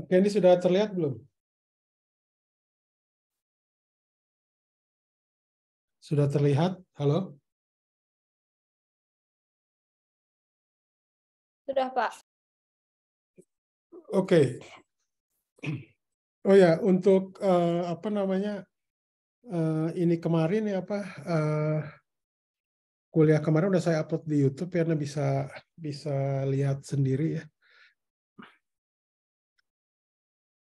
Oke, ini sudah terlihat belum? Sudah terlihat? Halo? Sudah, Pak. Oke. Oh ya, untuk apa namanya ini kemarin ya kuliah kemarin udah saya upload di YouTube ya, bisa lihat sendiri ya.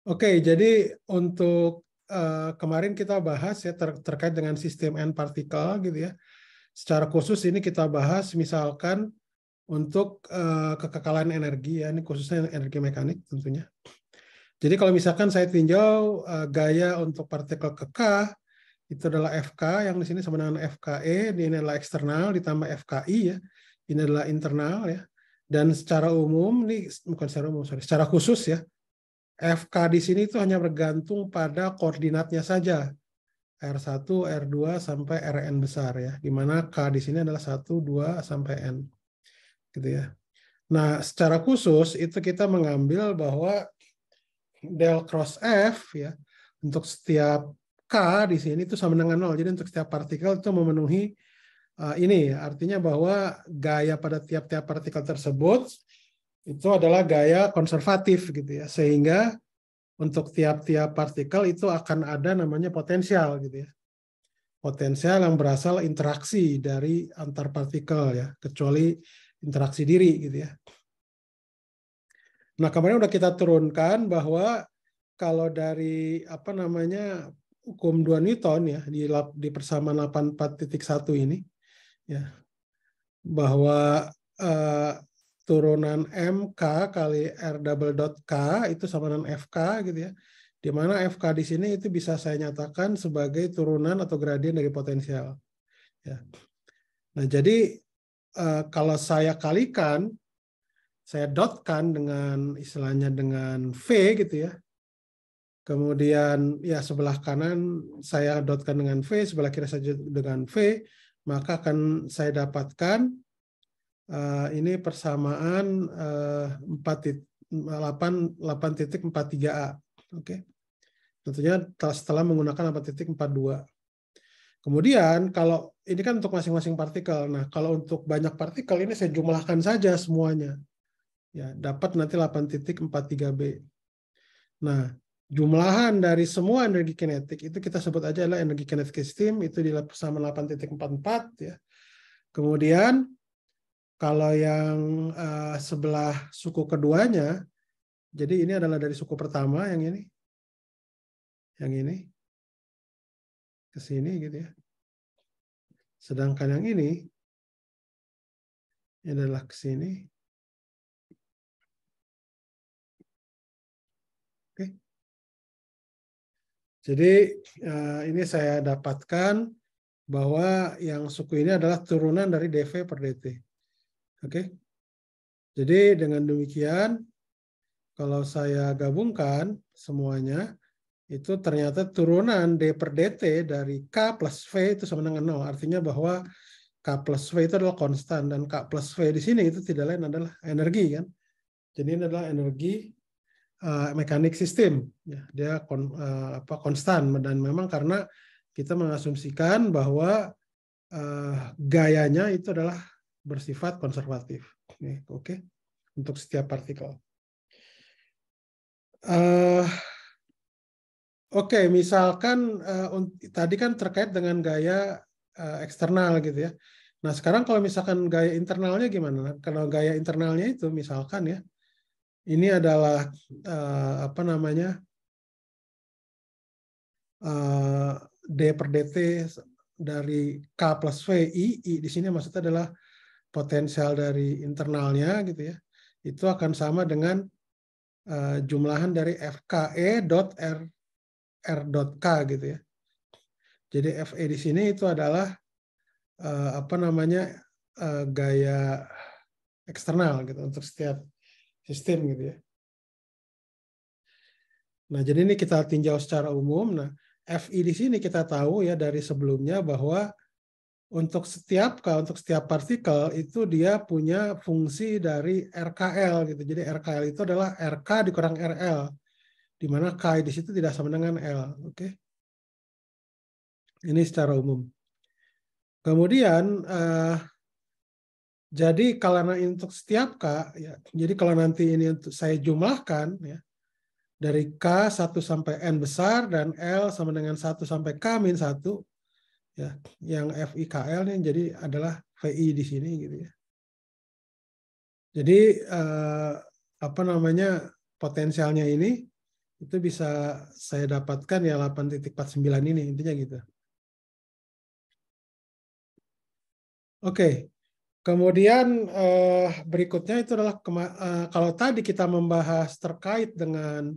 Oke, jadi untuk kemarin kita bahas ya terkait dengan sistem N partikel gitu ya. Secara khusus ini kita bahas misalkan untuk kekekalan energi ya, ini khususnya energi mekanik tentunya. Jadi kalau misalkan saya tinjau gaya untuk partikel kekah itu adalah FK yang di sini sama dengan FKE, ini adalah eksternal ditambah FKI ya. Ini adalah internal ya. Dan secara umum ini bukan secara umum, secara khusus ya. FK di sini itu hanya bergantung pada koordinatnya saja. R1, R2 sampai Rn besar ya. Di mana K di sini adalah 1, 2 sampai N. Gitu ya. Nah, secara khusus itu kita mengambil bahwa del cross F ya untuk setiap K di sini itu sama dengan 0. Jadi untuk setiap partikel itu memenuhi ini ya, artinya bahwa gaya pada tiap-tiap partikel tersebut itu adalah gaya konservatif gitu ya. Sehingga untuk tiap-tiap partikel itu akan ada namanya potensial gitu ya. Potensial yang berasal interaksi dari antar partikel ya, kecuali interaksi diri gitu ya. Nah, kemarin udah kita turunkan bahwa kalau dari apa namanya hukum 2 Newton ya di persamaan 84.1 ini ya bahwa turunan MK kali R double dot K itu sama dengan FK gitu ya. Di mana FK di sini itu bisa saya nyatakan sebagai turunan atau gradien dari potensial. Ya. Nah, jadi kalau saya kalikan, saya dotkan dengan istilahnya dengan V gitu ya. Kemudian ya sebelah kanan saya dotkan dengan V, sebelah kiri saja dengan V, maka akan saya dapatkan ini persamaan 8.43A. Oke. Tentunya setelah menggunakan 8.42. Kemudian kalau ini kan untuk masing-masing partikel. Nah, kalau untuk banyak partikel ini saya jumlahkan saja semuanya. Ya, dapat nanti 8.43B. Nah, jumlahan dari semua energi kinetik itu kita sebut aja adalah energi kinetik sistem, itu di persamaan 8.44 ya. Kemudian kalau yang sebelah suku keduanya, jadi ini adalah dari suku pertama yang ini ke sini gitu ya. Sedangkan yang ini adalah ke sini. Oke. Jadi ini saya dapatkan bahwa yang suku ini adalah turunan dari dV per dt. Oke. Jadi dengan demikian kalau saya gabungkan semuanya itu ternyata turunan D per dt dari K plus V itu sama dengan 0. Artinya bahwa K plus V itu adalah konstan dan K plus V di sini itu tidak lain adalah energi kan. Jadi ini adalah energi mekanik sistem. Ya, dia konstan dan memang karena kita mengasumsikan bahwa gayanya itu adalah bersifat konservatif. Oke. Untuk setiap partikel. Oke, misalkan tadi kan terkait dengan gaya eksternal gitu ya. Nah, sekarang kalau misalkan gaya internalnya gimana? Kalau gaya internalnya itu misalkan ya, ini adalah apa namanya D per dt dari K plus V I di sini maksudnya adalah potensial dari internalnya gitu ya. Itu akan sama dengan jumlahan dari FKE dot R dot K gitu ya. Jadi FE di sini itu adalah apa namanya gaya eksternal gitu untuk setiap sistem gitu ya. Nah, jadi ini kita tinjau secara umum. Nah, FI di sini kita tahu ya dari sebelumnya bahwa untuk setiap partikel itu dia punya fungsi dari RKL gitu. Jadi RKL itu adalah RK dikurang RL. di mana K di situ tidak sama dengan L. Oke. Ini secara umum. Kemudian jadi kalau untuk setiap K, ya, jadi kalau nanti ini untuk saya jumlahkan, ya, dari K 1 sampai N besar dan L sama dengan 1 sampai K min 1, ya, yang FIKL nih jadi adalah VI di sini gitu ya. Jadi apa namanya potensialnya ini itu bisa saya dapatkan ya 8.49 ini intinya gitu. Oke. Kemudian berikutnya itu adalah kalau tadi kita membahas terkait dengan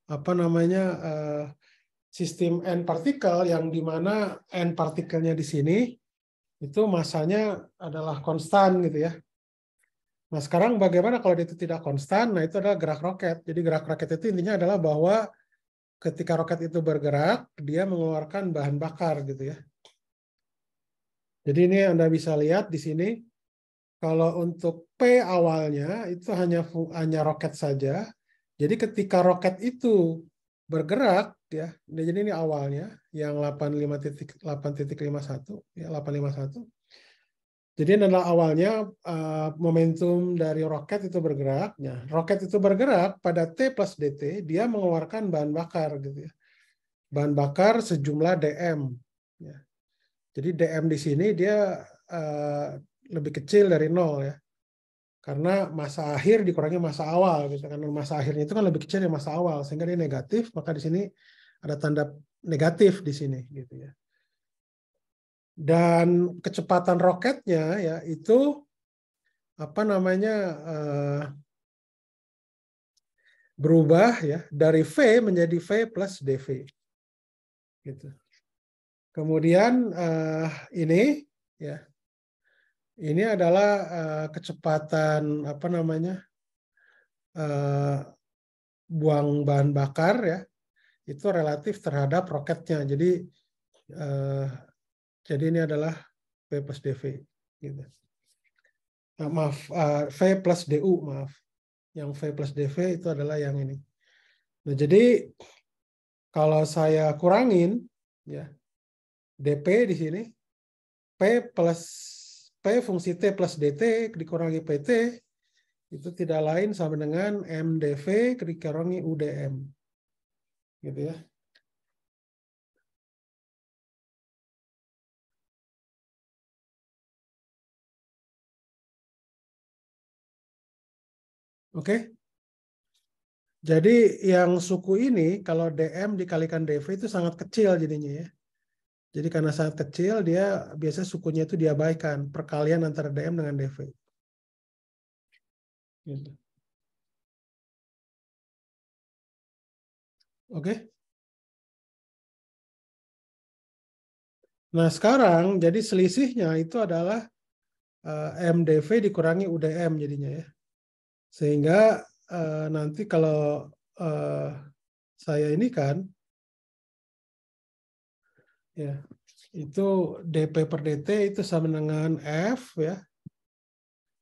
apa namanya sistem n partikel yang di mana n partikelnya di sini itu masanya adalah konstan gitu ya. Nah sekarang bagaimana kalau itu tidak konstan? Nah itu adalah gerak roket. Jadi gerak roket itu intinya adalah bahwa ketika roket itu bergerak dia mengeluarkan bahan bakar gitu ya. Jadi ini Anda bisa lihat di sini. Kalau untuk P awalnya itu hanya roket saja. Jadi ketika roket itu bergerak ya, jadi ini awalnya yang 85.8.51 ya 851. Jadi ini adalah awalnya momentum dari roket itu bergerak. Nah, roket itu bergerak pada T plus dt dia mengeluarkan bahan bakar gitu ya. Bahan bakar sejumlah dm. Ya. Jadi dm di sini dia lebih kecil dari 0 ya. Karena masa akhir dikurangi masa awal gitu. Karena masa akhirnya itu kan lebih kecil dari masa awal sehingga dia negatif, maka di sini ada tanda negatif di sini gitu ya. Dan kecepatan roketnya ya itu apa namanya berubah ya dari V menjadi V plus dV gitu. Kemudian ini ya ini adalah kecepatan apa namanya buang bahan bakar ya itu relatif terhadap roketnya. Jadi ini adalah V plus dV. Gitu. Maaf, V plus DU, maaf. Yang V plus dV itu adalah yang ini. Nah, jadi kalau saya kurangin, ya dP di sini, P plus P fungsi T plus DT dikurangi PT, itu tidak lain sama dengan MdV dikurangi UdM. Gitu ya. Oke. Jadi yang suku ini kalau dm dikalikan dv itu sangat kecil jadinya ya. Jadi karena sangat kecil dia biasa sukunya itu diabaikan perkalian antara dm dengan dv. Gitu. Oke. Nah sekarang jadi selisihnya itu adalah mdv dikurangi udm jadinya ya. Sehingga nanti kalau saya ini kan ya itu dp per dt itu sama dengan f ya.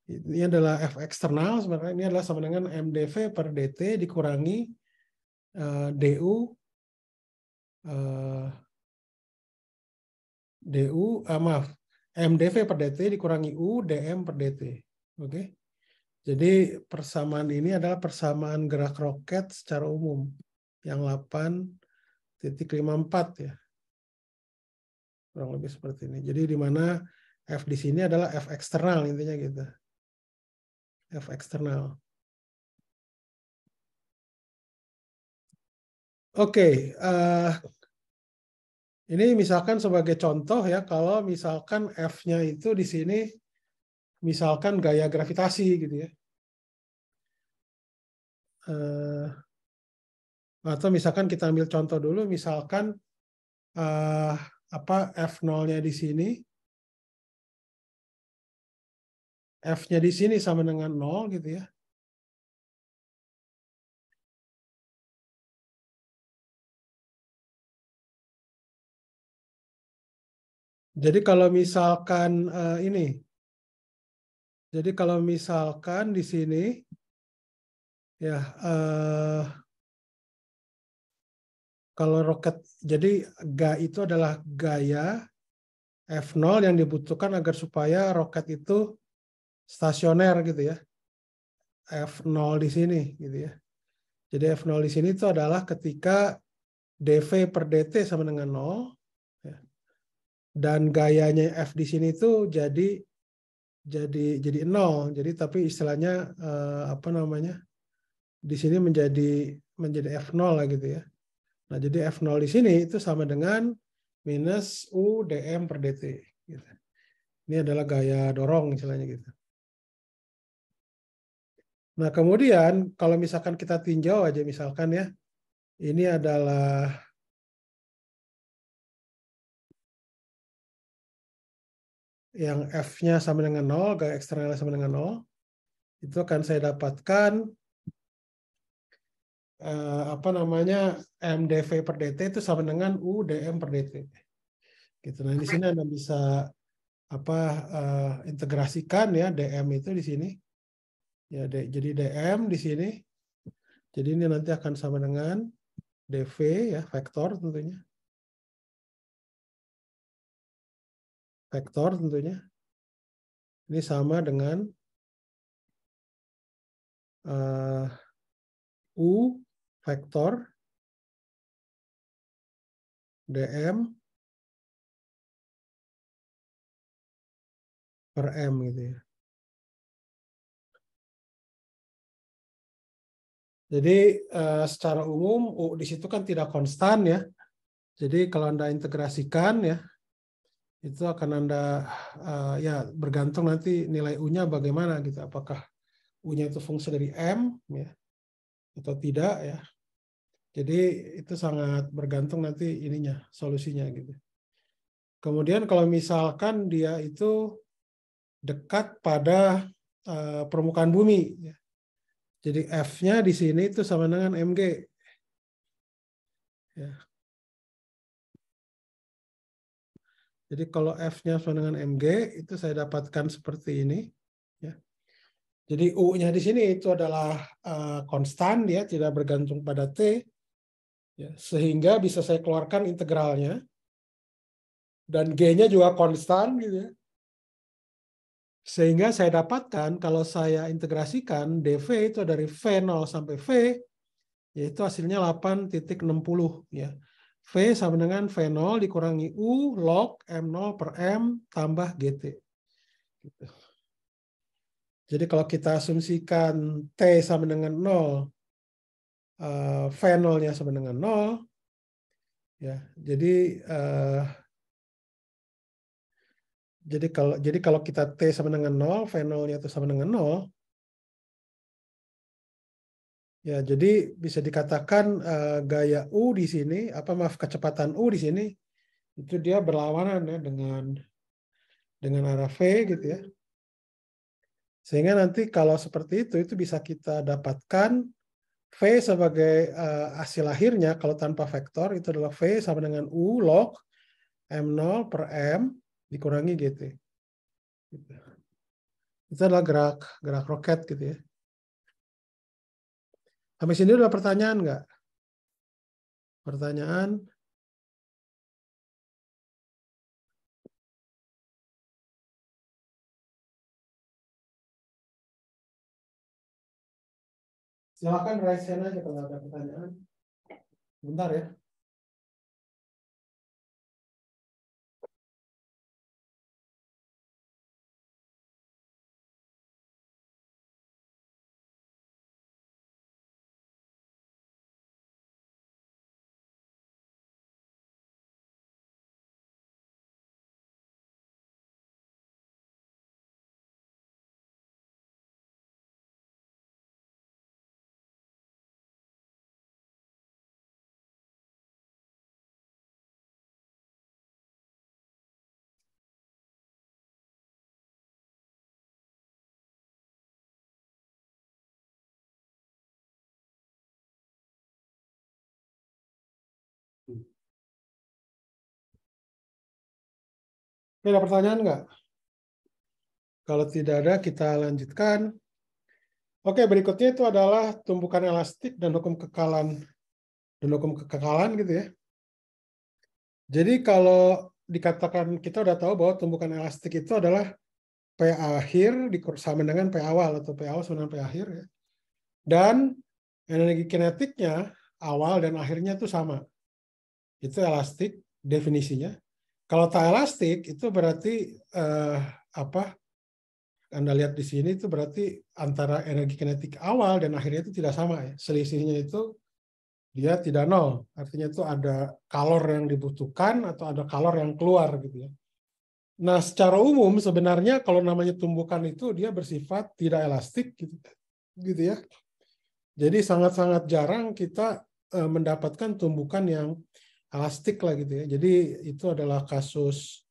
Ini adalah f eksternal sebenarnya ini adalah sama dengan mdv per dt dikurangi du maaf mdv per dt dikurangi u dm per dt. Oke. Jadi persamaan ini adalah persamaan gerak roket secara umum yang 8.54 ya. Kurang lebih seperti ini. Jadi di mana F di sini adalah F eksternal intinya gitu. F eksternal. Oke, ini misalkan sebagai contoh ya, kalau misalkan F-nya itu di sini misalkan gaya gravitasi gitu ya. Atau misalkan kita ambil contoh dulu, misalkan apa F0-nya di sini, F-nya di sini sama dengan 0 gitu ya. Jadi kalau misalkan ini, jadi kalau misalkan di sini ya kalau roket, jadi itu adalah gaya F0 yang dibutuhkan agar supaya roket itu stasioner gitu ya. F0 di sini gitu ya. Jadi F0 di sini itu adalah ketika dV per dt sama dengan 0 ya. Dan gayanya F di sini itu jadi 0. Jadi tapi istilahnya apa namanya? Di sini menjadi F0 lah gitu ya. Nah, jadi F0 di sini itu sama dengan minus U dm per dt. Gitu. Ini adalah gaya dorong istilahnya gitu. Nah, kemudian kalau misalkan kita tinjau aja misalkan ya, ini adalah yang F-nya sama dengan 0, gaya eksternalnya sama dengan 0, itu akan saya dapatkan apa namanya mdv per dt itu sama dengan U dm per dt. Gitu. Nah, di sini Anda bisa integrasikan ya dm itu di sini. Ya, jadi dm di sini. Jadi ini nanti akan sama dengan dv ya, vektor tentunya. Vektor tentunya. Ini sama dengan U vektor dm per m gitu ya. Jadi secara umum U di situ kan tidak konstan ya. Jadi kalau Anda integrasikan ya, itu akan Anda ya bergantung nanti nilai U-nya bagaimana gitu. Apakah U-nya itu fungsi dari M ya atau tidak ya. Jadi itu sangat bergantung nanti ininya, solusinya gitu. Kemudian kalau misalkan dia itu dekat pada permukaan bumi ya. Jadi F-nya di sini itu sama dengan mg. Ya. Jadi kalau F-nya sama dengan mg, itu saya dapatkan seperti ini. Ya. Jadi U-nya di sini itu adalah konstan, ya, tidak bergantung pada T. Ya. Sehingga bisa saya keluarkan integralnya. Dan G-nya juga konstan. Gitu ya. Sehingga saya dapatkan, kalau saya integrasikan, dV itu dari V0 sampai V, yaitu hasilnya 8,60 ya. V sama dengan V0 dikurangi U log M0 per M tambah GT. Gitu. Jadi kalau kita asumsikan T sama dengan 0, V0-nya sama dengan 0, ya. Jadi kalau kita T sama dengan 0, V0-nya itu sama dengan 0, ya, jadi bisa dikatakan gaya U di sini, kecepatan U di sini itu dia berlawanan ya dengan arah V gitu ya. Sehingga nanti kalau seperti itu bisa kita dapatkan V sebagai hasil akhirnya kalau tanpa vektor itu adalah V sama dengan U log M0 per M dikurangi GT. Gitu. Itu adalah gerak roket gitu ya. Sampai sini udah pertanyaan nggak? Pertanyaan? Silakan raise hand aja kalau ada pertanyaan. Bentar ya. Ada pertanyaan nggak? Kalau tidak ada, kita lanjutkan. Oke, berikutnya itu adalah tumbukan elastik dan hukum kekalan dan hukum kekekalan gitu ya. Jadi kalau dikatakan kita udah tahu bahwa tumbukan elastik itu adalah P akhir sama dengan P awal atau P awal sama dengan P akhir ya. Dan energi kinetiknya awal dan akhirnya itu sama. Itu elastik definisinya. Kalau tak elastik itu berarti apa? Anda lihat di sini itu berarti antara energi kinetik awal dan akhirnya itu tidak sama ya. Selisihnya itu dia tidak nol. Artinya itu ada kalor yang dibutuhkan atau ada kalor yang keluar gitu ya. Nah, secara umum sebenarnya kalau namanya tumbukan itu dia bersifat tidak elastik gitu ya. Jadi sangat-sangat jarang kita mendapatkan tumbukan yang elastik lah gitu ya. Jadi itu adalah kasus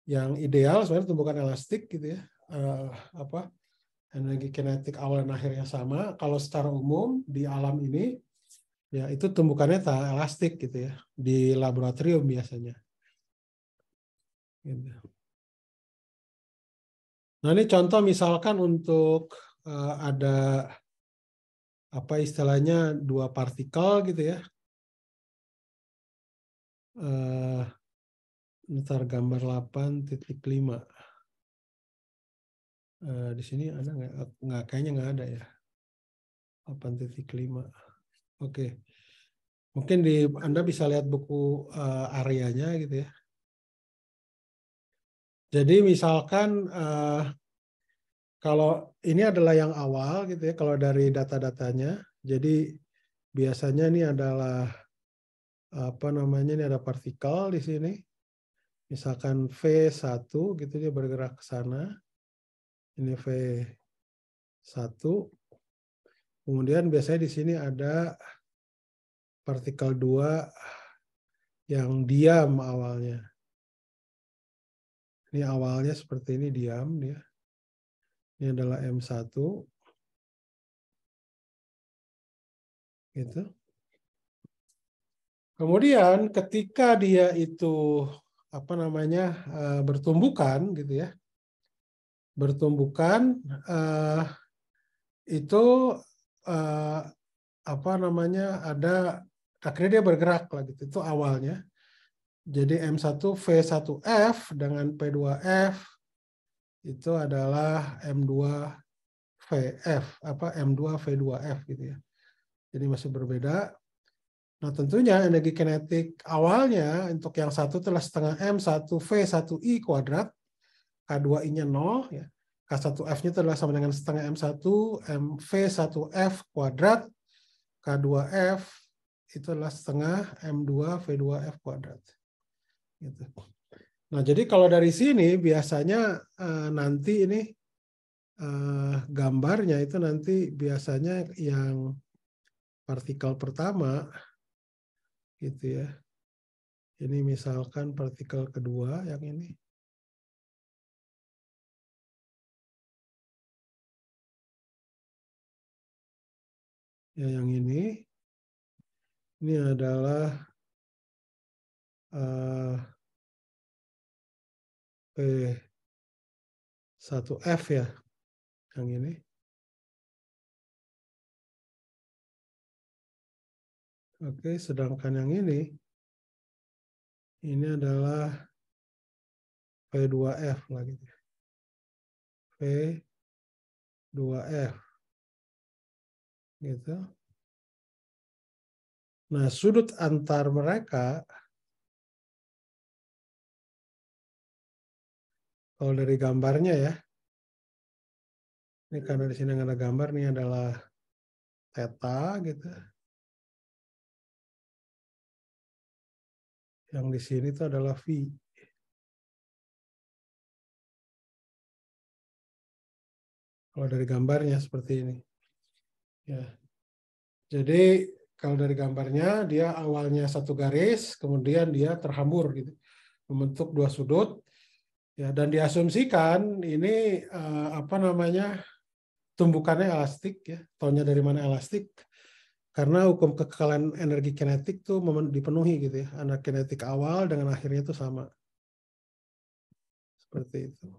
yang ideal sebenarnya tumbukan elastik gitu ya. Energi kinetik awal dan akhirnya sama. Kalau secara umum di alam ini ya itu tumbukannya tak elastik gitu ya di laboratorium biasanya. Gitu. Nah ini contoh misalkan untuk ada apa istilahnya dua partikel gitu ya. Ntar gambar 8.5. Di sini ada nggak? Kayaknya nggak ada ya. 8.5. Oke. Mungkin Anda bisa lihat buku areanya gitu ya. Jadi misalkan kalau ini adalah yang awal gitu ya, kalau dari data-datanya. Jadi biasanya ini adalah apa namanya, ini ada partikel di sini. Misalkan V1 gitu dia bergerak ke sana. Ini V1. Kemudian biasanya di sini ada partikel 2 yang diam awalnya. Ini awalnya seperti ini diam dia. Ini adalah M1. Gitu. Kemudian ketika dia itu apa namanya bertumbukan gitu ya. Bertumbukan itu apa namanya ada akhirnya dia bergerak lah gitu. Itu awalnya. Jadi M1V1F dengan P2F itu adalah M2VF apa M2V2F gitu ya. Jadi masih berbeda. Nah, tentunya energi kinetik awalnya untuk yang satu adalah setengah M1V1I kuadrat, K2I-nya 0 ya. K1F-nya itu adalah sama dengan setengah M1 MV1F kuadrat, K2F itu adalah setengah M2V2F kuadrat. Gitu. Nah, jadi kalau dari sini biasanya nanti ini gambarnya itu nanti biasanya yang partikel pertama gitu ya. Ini misalkan partikel kedua yang ini. Ya, yang ini adalah P1F ya, yang ini. Oke, sedangkan yang ini adalah P2F lagi. P2F. Gitu. Nah, sudut antar mereka kalau dari gambarnya ya. Ini karena di sini ada gambar nih adalah theta gitu. Yang di sini itu adalah V. Kalau dari gambarnya seperti ini. Ya. Jadi kalau dari gambarnya dia awalnya satu garis, kemudian dia terhambur gitu, membentuk dua sudut. Ya, dan diasumsikan ini apa namanya tumbukannya elastik ya. Taunya dari mana elastik? Karena hukum kekekalan energi kinetik tuh dipenuhi gitu ya. Energi kinetik awal dengan akhirnya itu sama. Seperti itu.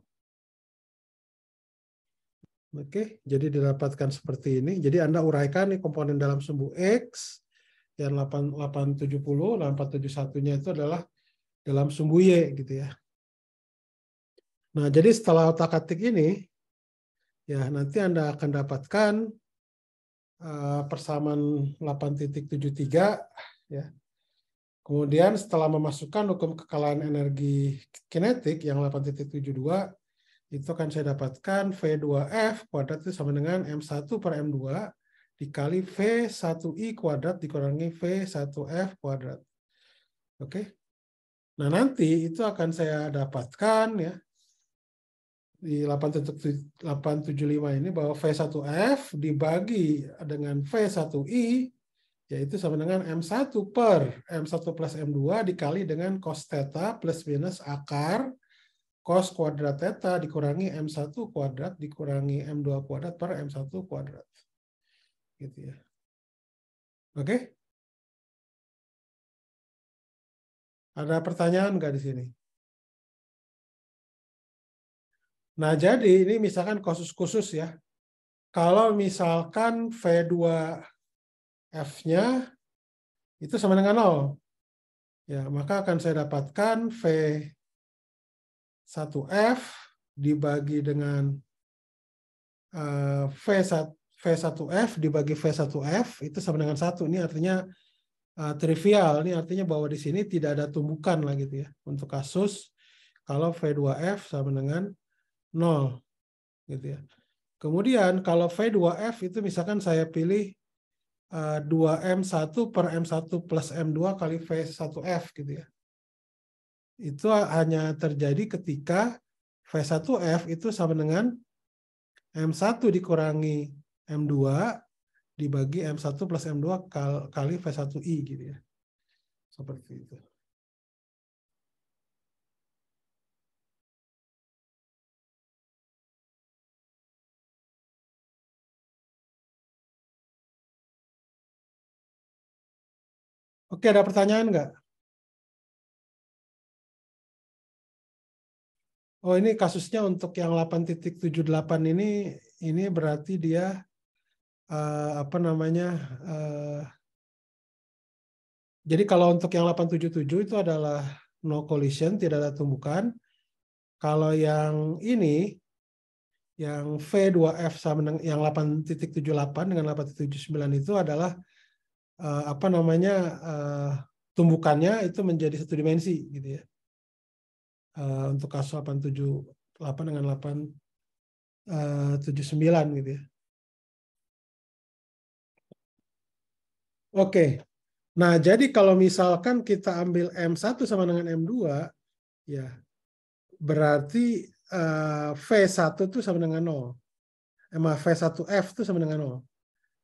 Oke, jadi didapatkan seperti ini. Jadi Anda uraikan nih komponen dalam sumbu X, yang 870, 871-nya itu adalah dalam sumbu Y gitu ya. Nah, jadi setelah otak-atik ini, ya nanti Anda akan dapatkan persamaan 8.73 ya. Kemudian setelah memasukkan hukum kekalahan energi kinetik yang 8.72, itu akan saya dapatkan V2F kuadrat itu sama dengan M1 per M2 dikali V1I kuadrat dikurangi V1F kuadrat. Oke. Nah, nanti itu akan saya dapatkan ya di 875 ini bahwa V1F dibagi dengan V1I yaitu sama dengan M1 per M1 plus M2 dikali dengan cos theta plus minus akar cos kuadrat theta dikurangi M1 kuadrat dikurangi M2 kuadrat per M1 kuadrat. Gitu ya. Oke? Ada pertanyaan nggak di sini? Nah, jadi ini misalkan khusus ya. Kalau misalkan V2F-nya itu sama dengan 0. Ya, maka akan saya dapatkan V1F dibagi dengan V1F dibagi V1F itu sama dengan 1. Ini artinya trivial. Ini artinya bahwa di sini tidak ada tumbukan lah gitu ya. Untuk kasus kalau V2F sama dengan 0. Gitu ya. Kemudian kalau V2F itu misalkan saya pilih 2M1 per M1 plus M2 kali V1F gitu ya. Itu hanya terjadi ketika V1F itu sama dengan M1 dikurangi M2 dibagi M1 plus M2 kali V1I gitu ya. Seperti itu. Oke, ada pertanyaan nggak? Oh, ini kasusnya untuk yang 8.78 ini berarti dia apa namanya? Jadi kalau untuk yang 877 itu adalah no collision, tidak ada tumbukan. Kalau yang ini yang V2F sama dengan yang 8.78 dengan 8.79 itu adalah apa namanya? Tumbukannya itu menjadi satu dimensi gitu ya. Untuk kasus 878 dengan 879 gitu ya. Oke. Nah, jadi kalau misalkan kita ambil M1 sama dengan M2 ya berarti V1 itu sama dengan 0. V1F itu sama dengan 0.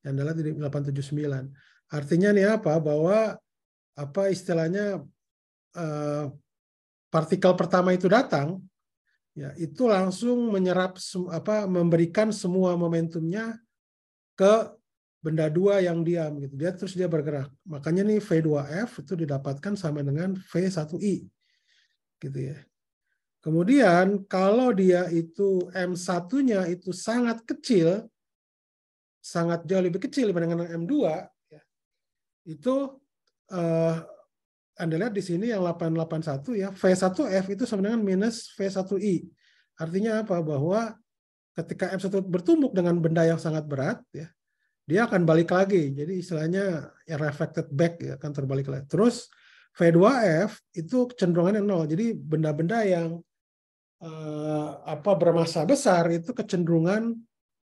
Yang adalah di 879. Artinya nih apa? Bahwa apa istilahnya partikel pertama itu datang ya itu langsung menyerap memberikan semua momentumnya ke benda dua yang diam gitu. Dia bergerak. Makanya nih V2F itu didapatkan sama dengan V1I gitu ya. Kemudian kalau dia itu M1-nya itu sangat kecil, sangat jauh lebih kecil dibandingkan dengan M2 ya, itu Anda lihat di sini yang 881 ya, V1F itu sama dengan minus V1I. Artinya apa? Bahwa ketika M1 bertumbuk dengan benda yang sangat berat ya, dia akan balik lagi. Jadi istilahnya ya reflected back ya, akan terbalik lagi. Terus V2F itu kecenderungannya 0. Jadi benda-benda yang bermassa besar itu kecenderungan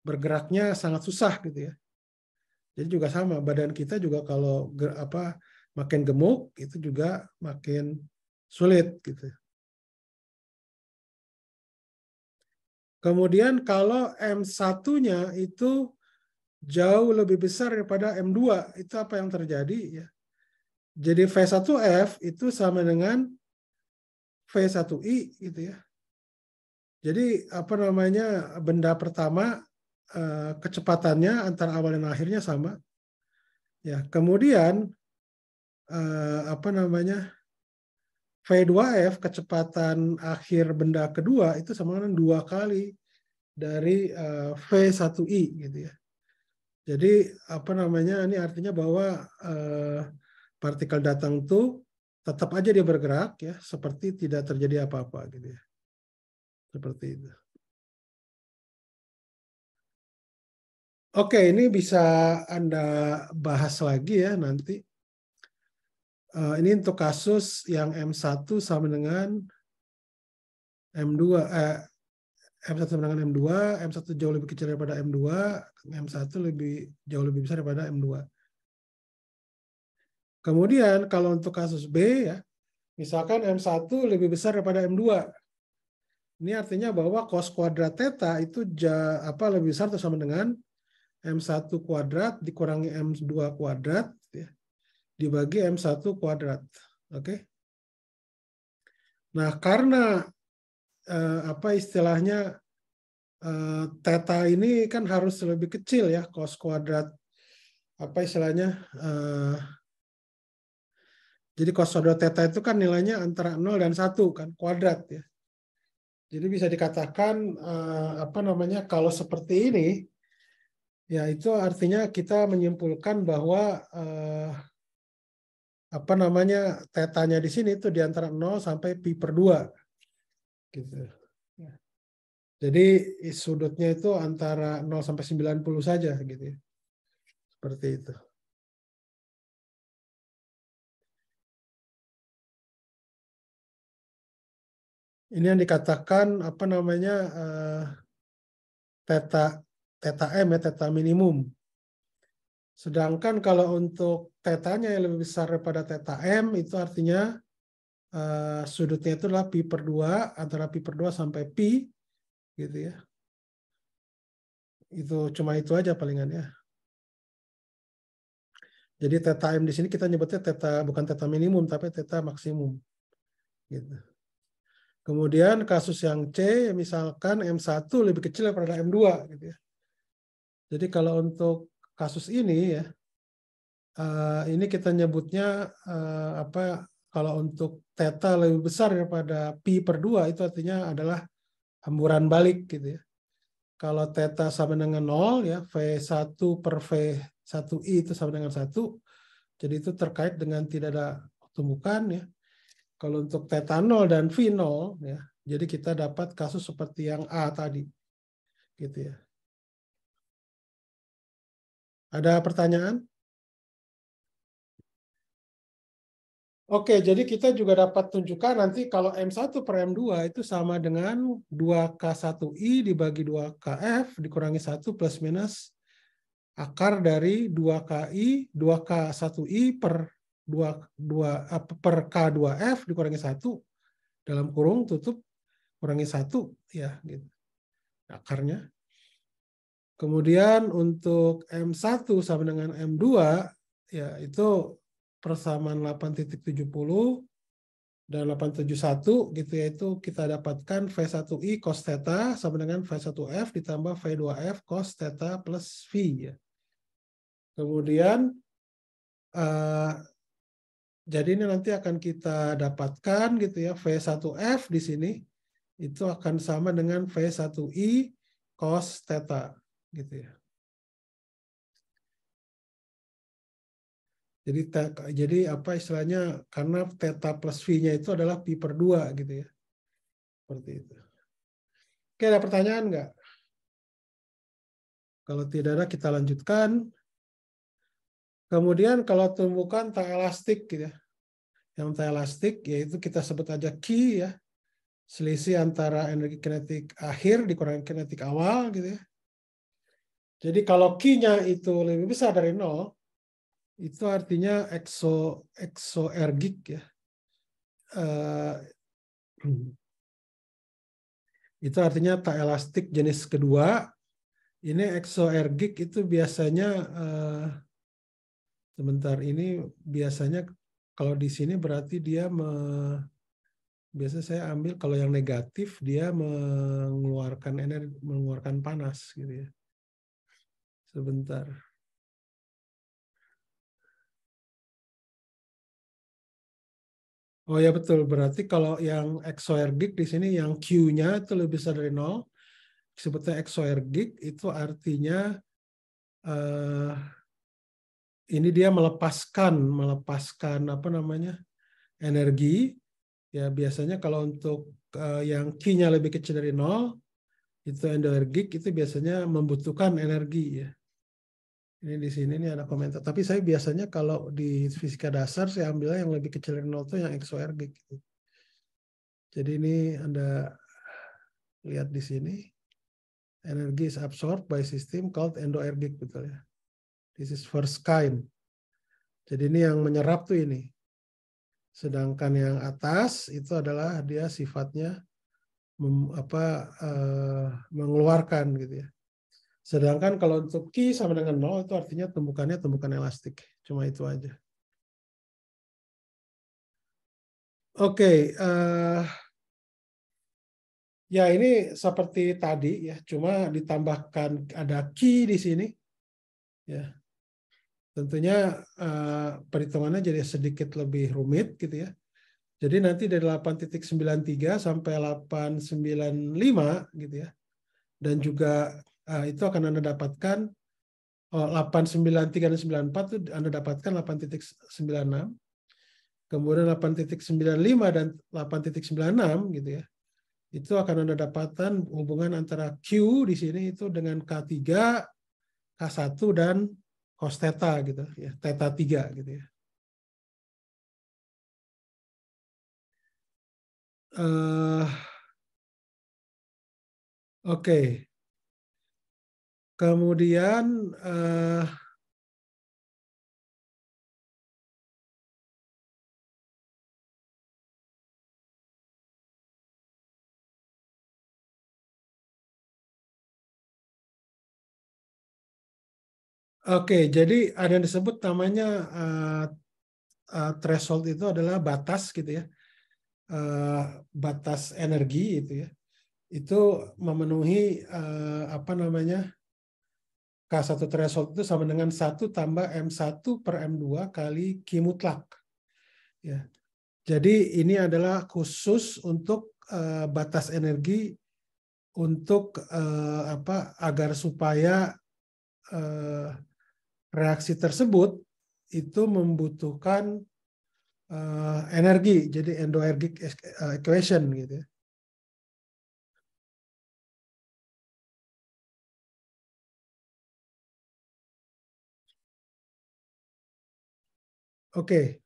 bergeraknya sangat susah gitu ya. Jadi juga sama, badan kita juga kalau makin gemuk itu juga makin sulit gitu. Kemudian kalau M1-nya itu jauh lebih besar daripada M2, itu apa yang terjadi ya? Jadi V1F itu sama dengan V1I gitu ya. Jadi apa namanya benda pertama kecepatannya antara awal dan akhirnya sama. Ya, kemudian apa namanya V2F kecepatan akhir benda kedua itu sama dengan 2 kali dari V1I gitu ya. Jadi apa namanya, ini artinya bahwa partikel datang itu tetap aja dia bergerak ya, seperti tidak terjadi apa-apa gitu ya. Seperti itu. Oke, ini bisa Anda bahas lagi ya nanti. Ini untuk kasus yang M1 sama dengan M2, M1 sama dengan M2, M1 jauh lebih kecil daripada M2, M1 jauh lebih besar daripada M2. Kemudian kalau untuk kasus B ya, misalkan M1 lebih besar daripada M2. Ini artinya bahwa cos kuadrat theta itu lebih besar atau sama dengan M1 kuadrat dikurangi M2 kuadrat ya, dibagi M1 kuadrat. Oke. Nah, karena apa istilahnya theta ini kan harus lebih kecil ya, cos kuadrat apa istilahnya jadi cos kuadrat theta itu kan nilainya antara 0 dan 1 kan, kuadrat ya. Jadi bisa dikatakan apa namanya, kalau seperti ini ya itu artinya kita menyimpulkan bahwa apa namanya, tetanya di sini itu di antara 0 sampai pi per 2 gitu. Jadi sudutnya itu antara 0 sampai 90 saja gitu ya. Seperti itu. Ini yang dikatakan apa namanya theta M ya, theta minimum. Sedangkan kalau untuk tetanya yang lebih besar daripada theta M itu artinya sudutnya itu adalah pi per 2, antara pi per 2 sampai pi gitu ya. Itu cuma itu aja palingan ya. Jadi theta M di sini kita nyebutnya theta, bukan theta minimum tapi theta maksimum. Gitu. Kemudian kasus yang C misalkan M1 lebih kecil daripada M2 gitu ya. Jadi kalau untuk kasus ini ya, ini kita nyebutnya apa, kalau untuk theta lebih besar daripada pi per 2 itu artinya adalah hamburan balik gitu ya. Kalau theta sama dengan 0 ya, V1 per V1i itu sama dengan 1, jadi itu terkait dengan tidak ada tumbukan ya. Kalau untuk theta 0 dan V0 ya, jadi kita dapat kasus seperti yang A tadi. Gitu ya. Ada pertanyaan? Oke, jadi kita juga dapat tunjukkan nanti kalau M1 per M2 itu sama dengan 2K1I dibagi 2KF dikurangi 1 plus minus akar dari 2KI, 2K1I per 2 per K2F dikurangi 1 dalam kurung tutup kurangi 1 ya gitu. Akarnya. Kemudian untuk M1 sama dengan M2 ya itu persamaan 8.70 dan 871 gitu, yaitu kita dapatkan V1I cos theta sama dengan V1F ditambah V2F cos theta plus V ya. Kemudian jadi ini nanti akan kita dapatkan gitu ya, V1F di sini itu akan sama dengan V1I cos theta gitu ya. Jadi apa istilahnya, karena theta plus V-nya itu adalah pi per 2 gitu ya. Seperti itu. Oke, ada pertanyaan nggak? Kalau tidak ada, kita lanjutkan. Kemudian kalau tumbukan tak elastik gitu ya. Yang tak elastik yaitu kita sebut aja Q ya. Selisih antara energi kinetik akhir dikurangi kinetik awal gitu ya. Jadi kalau Q-nya itu lebih besar dari 0, itu artinya exoergic ya. Itu artinya tak elastik jenis kedua. Ini exoergic itu biasanya sebentar, ini biasanya kalau di sini berarti dia biasanya saya ambil kalau yang negatif dia mengeluarkan energi, mengeluarkan panas gitu ya. Sebentar. Oh ya betul, berarti kalau yang exoergic di sini yang Q-nya itu lebih besar dari 0, sebetulnya exoergic itu artinya ini dia melepaskan apa namanya energi. Ya biasanya kalau untuk yang Q-nya lebih kecil dari 0, itu endoergik, itu biasanya membutuhkan energi ya. Ini di sini nih ada komentar. Tapi saya biasanya kalau di fisika dasar saya ambilnya yang lebih kecil dari 0 itu yang exoergik. Gitu. Jadi ini Anda lihat di sini. Energy is absorbed by system called endoergic, betul ya. This is first kind. Jadi ini yang menyerap tuh ini. Sedangkan yang atas itu adalah dia sifatnya mengeluarkan gitu ya. Sedangkan kalau untuk Q sama dengan 0 itu artinya tumbukannya tumbukan elastik. Cuma itu aja. Oke, ya ini seperti tadi ya, cuma ditambahkan ada Q di sini. Ya. Tentunya perhitungannya jadi sedikit lebih rumit gitu ya. Jadi nanti dari 8.93 sampai 895 gitu ya. Dan juga itu akan Anda dapatkan 893 dan 94 itu Anda dapatkan 8.96. Kemudian 8.95 dan 8.96 gitu ya. Itu akan Anda dapatkan hubungan antara Q di sini itu dengan K3, K1 dan cos theta gitu ya, theta 3 gitu ya. Oke. Kemudian jadi ada yang disebut namanya threshold, itu adalah batas gitu ya, batas energi itu ya, itu memenuhi apa namanya K1 threshold itu sama dengan 1 tambah M1 per M2 kali Q mutlak ya. Jadi ini adalah khusus untuk batas energi untuk agar supaya reaksi tersebut itu membutuhkan energi, jadi endoergic equation gitu ya. Oke.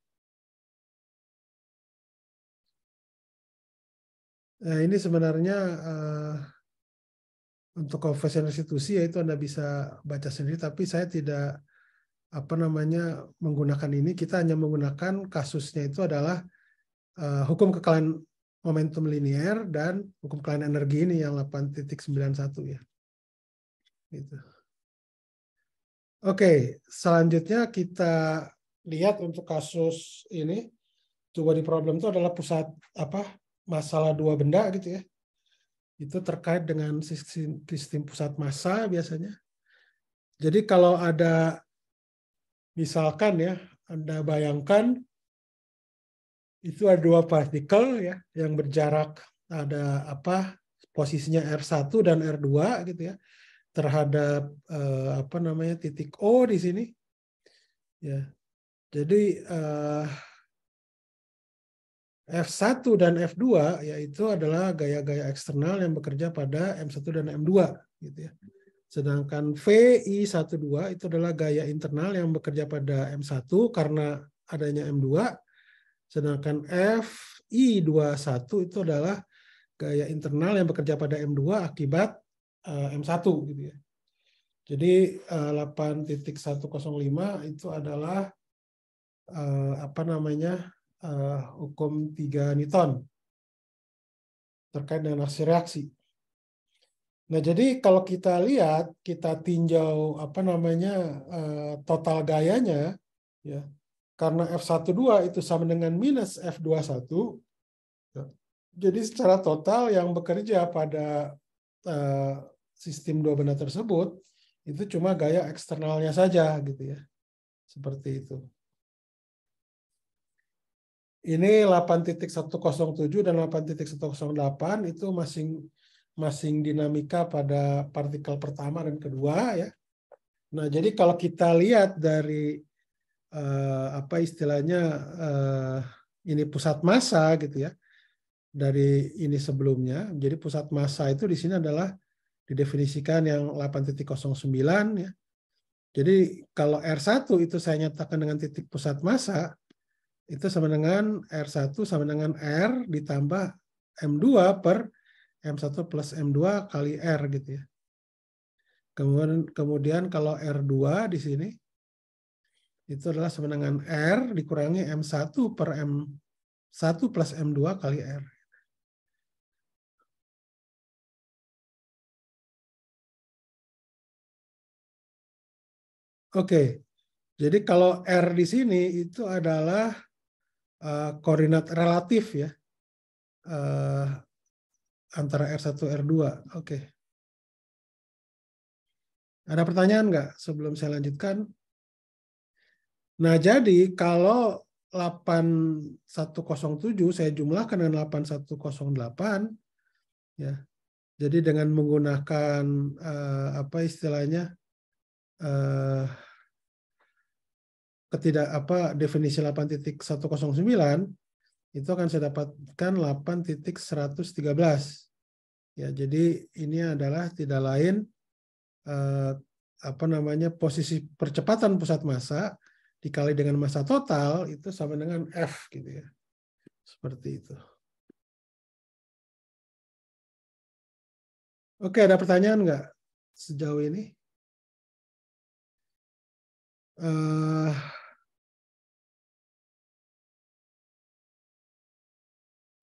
Nah, ini sebenarnya untuk konvensi restitusi ya itu Anda bisa baca sendiri, tapi saya tidak menggunakan ini. Kita hanya menggunakan kasusnya itu adalah hukum kekalian momentum linear dan hukum kekalian energi ini yang 8.91 ya. Gitu. Oke, selanjutnya kita lihat untuk kasus ini, two-body problem itu adalah pusat masalah dua benda gitu ya. Itu terkait dengan sistem pusat massa biasanya. Jadi kalau ada misalkan ya, Anda bayangkan itu ada dua partikel ya yang berjarak ada posisinya R1 dan R2 gitu ya terhadap titik O di sini. Ya. Jadi F1 dan F2 yaitu adalah gaya-gaya eksternal yang bekerja pada M1 dan M2 gitu ya. Sedangkan VI12 itu adalah gaya internal yang bekerja pada M1 karena adanya M2. Sedangkan FI21 itu adalah gaya internal yang bekerja pada M2 akibat M1 gitu ya. Jadi 8.105 itu adalah hukum 3 Newton terkait dengan aksi reaksi. Nah, jadi kalau kita lihat, kita tinjau total gayanya ya. Karena F12 itu sama dengan minus F21. Ya. Jadi secara total yang bekerja pada sistem dua benda tersebut itu cuma gaya eksternalnya saja gitu ya. Seperti itu. Ini 8.107 dan 8.108 itu masing dinamika pada partikel pertama dan kedua ya. Nah, jadi kalau kita lihat dari apa istilahnya ini pusat massa gitu ya, dari ini sebelumnya. Jadi pusat massa itu di sini adalah didefinisikan yang 8.09 ya. Jadi kalau R1 itu saya nyatakan dengan titik pusat massa, itu sama dengan R1 sama dengan R ditambah M2 per M1 plus M2 kali R gitu ya. Kemudian kalau R2 di sini, itu adalah sama dengan R dikurangi M1 per M1 plus M2 kali R. Oke, jadi kalau R di sini itu adalah koordinat relatif ya, antara R1 R2. Oke. Ada pertanyaan nggak sebelum saya lanjutkan? Nah, jadi kalau 8107 saya jumlahkan dengan 8108 ya. Jadi dengan menggunakan apa istilahnya definisi 8.109 itu akan saya dapatkan 8.113. Ya, jadi ini adalah tidak lain posisi percepatan pusat massa dikali dengan massa total itu sama dengan F gitu ya. Seperti itu. Oke, ada pertanyaan nggak sejauh ini?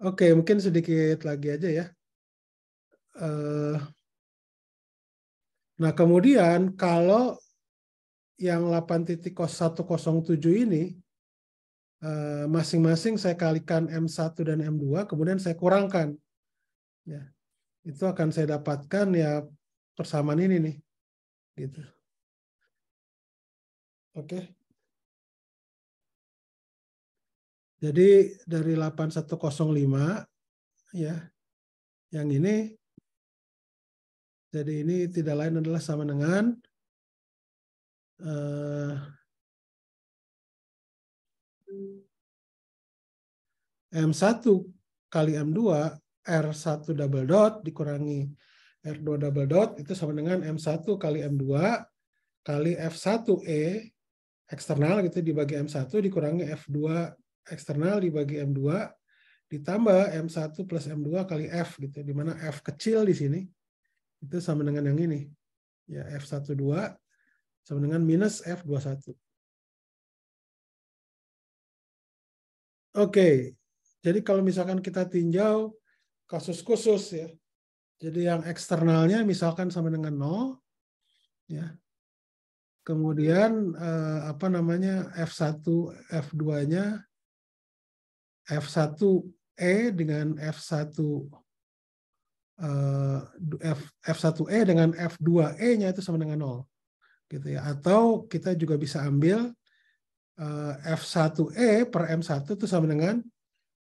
Oke, mungkin sedikit lagi aja ya. Nah, kemudian kalau yang 8.107 ini masing-masing saya kalikan M1 dan M2, kemudian saya kurangkan. Ya, itu akan saya dapatkan ya persamaan ini nih. Gitu. Oke. Jadi dari 8105 ya, yang ini jadi ini tidak lain adalah sama dengan M1 kali M2 R1 double dot dikurangi R2 double dot itu sama dengan M1 kali M2 kali F1E eksternal gitu dibagi M1 dikurangi F2 eksternal dibagi M2 ditambah M1 plus M2 kali F gitu, di mana F kecil di sini itu sama dengan yang ini. Ya, F12 sama dengan minus F21. Oke. Jadi kalau misalkan kita tinjau kasus khusus ya. Jadi yang eksternalnya misalkan sama dengan 0 ya. Kemudian F1 F2-nya F1E dengan F1E dengan F2E-nya itu sama dengan 0 gitu ya. Atau kita juga bisa ambil F1E per M1 itu sama dengan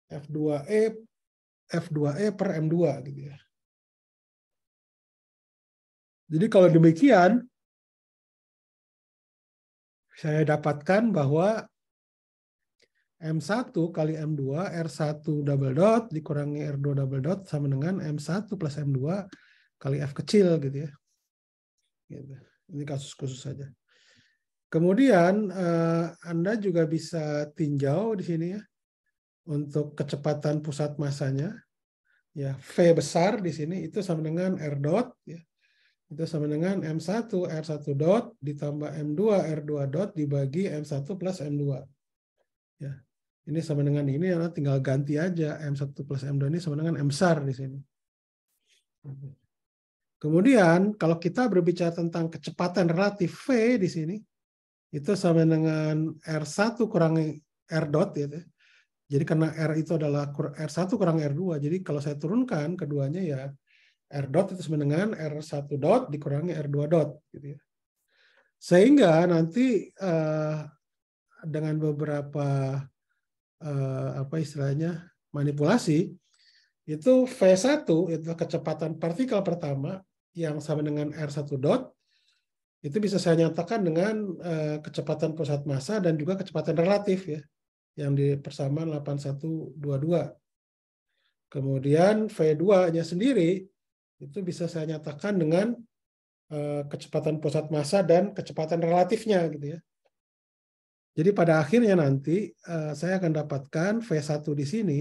F2E per M2 gitu ya. Jadi kalau demikian saya dapatkan bahwa M1 kali M2 R1 double dot dikurangi R2 double dot sama dengan M1 plus M2 kali F kecil gitu ya. Gitu. Ini kasus khusus saja. Kemudian Anda juga bisa tinjau di sini ya untuk kecepatan pusat massanya. Ya, V besar di sini itu sama dengan R dot ya. Itu sama dengan M1 R1 dot ditambah M2 R2 dot dibagi M1 plus M2. Ya. Ini sama dengan ini, tinggal ganti aja M1 plus M2 ini sama dengan M besar di sini. Kemudian kalau kita berbicara tentang kecepatan relatif V di sini, itu sama dengan R1 kurangi R dot gitu. Jadi karena R itu adalah R1 kurang R2, jadi kalau saya turunkan keduanya ya R dot itu sama dengan R1 dot dikurangi R2 dot gitu ya. Sehingga nanti dengan beberapa manipulasi itu V1 itu kecepatan partikel pertama yang sama dengan R1 dot Itu bisa saya nyatakan dengan kecepatan pusat massa dan juga kecepatan relatif ya, yang di persamaan 8122. Kemudian V2-nya sendiri itu bisa saya nyatakan dengan kecepatan pusat massa dan kecepatan relatifnya gitu ya. Jadi pada akhirnya nanti saya akan dapatkan V1 di sini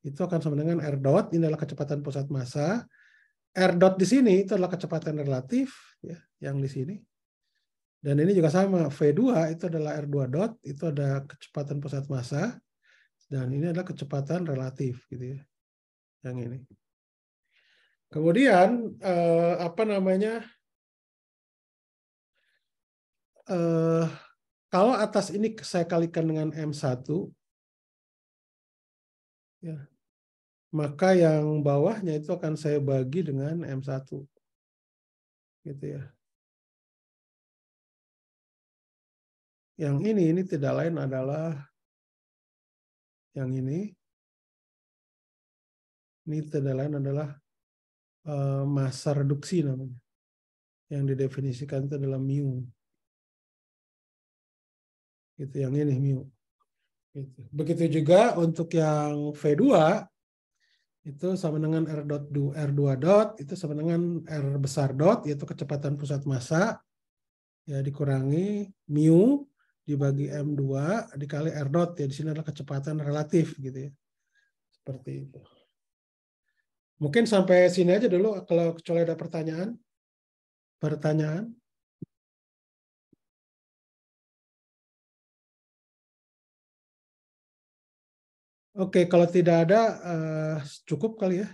itu akan sama dengan R dot, ini adalah kecepatan pusat massa. R dot di sini itu adalah kecepatan relatif ya, yang di sini. Dan ini juga sama, V2 itu adalah R2 dot, itu ada kecepatan pusat massa, dan ini adalah kecepatan relatif gitu ya, yang ini. Kemudian apa namanya? Kalau atas ini saya kalikan dengan M1, ya, maka yang bawahnya itu akan saya bagi dengan M1. Gitu ya. Yang ini tidak lain adalah yang ini. Ini tidak lain adalah massa reduksi namanya. Yang didefinisikan itu adalah mu. Gitu, yang ini mu. Gitu. Begitu juga untuk yang V2 itu sama dengan R2 dot itu sama dengan R besar dot, yaitu kecepatan pusat massa ya dikurangi mu dibagi M2 dikali R dot, ya di sini adalah kecepatan relatif gitu ya. Seperti itu. Mungkin sampai sini aja dulu, kalau kecuali ada pertanyaan. Pertanyaan? Oke, kalau tidak ada cukup kali ya.